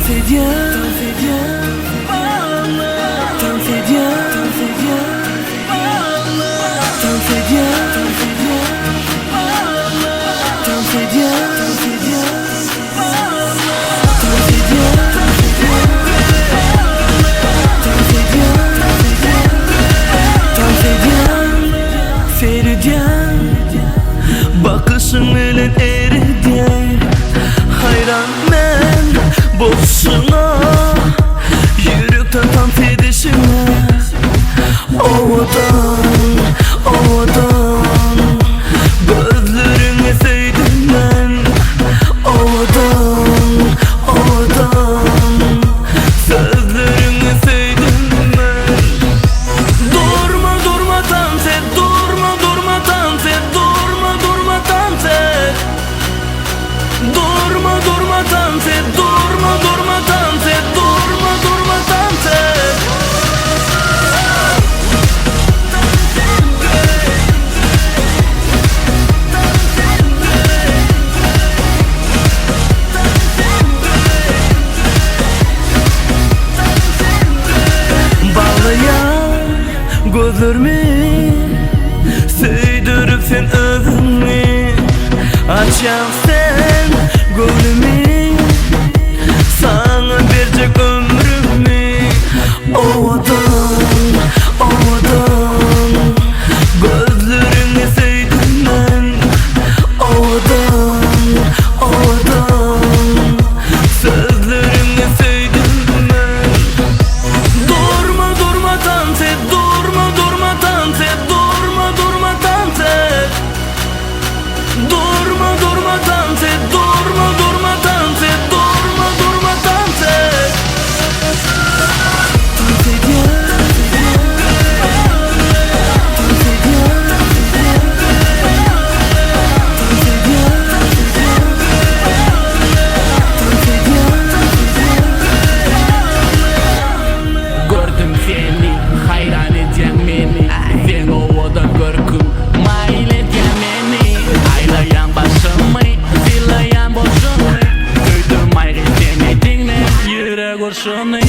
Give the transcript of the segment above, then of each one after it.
fais bien, t'en fais bien, t'en fais bien, t'en fais bien, t'en fais bien, t'en fais bien, t'en fais bien, t'en fais bien, t'en fais bien, t'en fais bien, t'en fais bien, t'en fais bien, fais du bien. Bakışın elin eridi, hayran ben boşuna, yürekten tam fedişine. Ovadan, ovadan, gözlerini sevdim ben. Ovadan, ovadan, sözlerini sevdim ben. Durma durma tante, durma durma tante, durma durma tante. Durma durma tante, durma durma tante, durma durma tante. Bağlayan gözlerimi, söydürüp sen özünü, açan sen gönlümü, sana verecek ömrümü. Ovadan, ovadan, gözlerini sevdim ben. Ovadan, ovadan, sözlerini sevdim ben. Durma durma tante, durma durma tante, durma durma tante. Durma durma tante, durma durma tante, durma durma tante. T'en fais bien, t'en fais bien, t'en fais bien, t'en fais bien. Gördüm seni, hayran edeceksin beni. Sen ovadan görküm, mail edeceksin beni. Aylayan başımı, silayan boşumu. Duydum ayrı seni dinle, yürek kurşunu.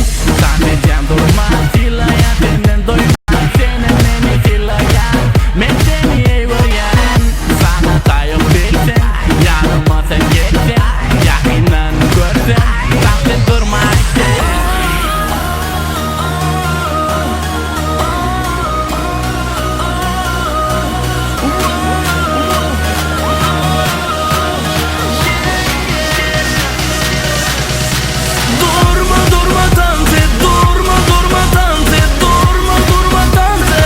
Sadece durma, silayan senden doyma. Senin beni silayan, ben seni eyvoyan. Sana tayım bilsen, yanıma sen gelsen. Yakından görsen, sakın durma sen. Durma durma tante, durma durma tante, durma durma tante.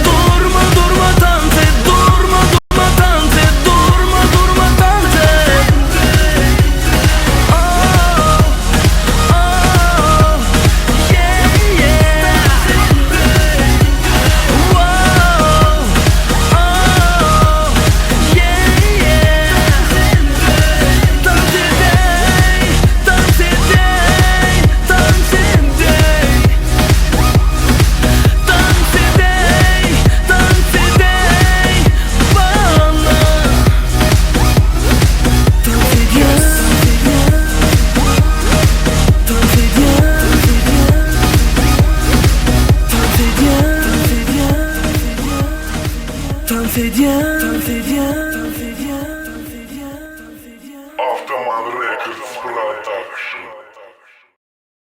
Durma durma tante, durma durma tante, durma durma tante. Oh, oh, yeah, yeah. Whoa, oh, yeah, yeah. Tante day, tante day, tante day. Tante day, tante day, bana. T'en fais bien, t'en fais bien, t'en fais bien, t'en fais bien, t'en fais bien, t'en fais bien, t'en fais bien, t'en fais bien. Afterman Records, brother.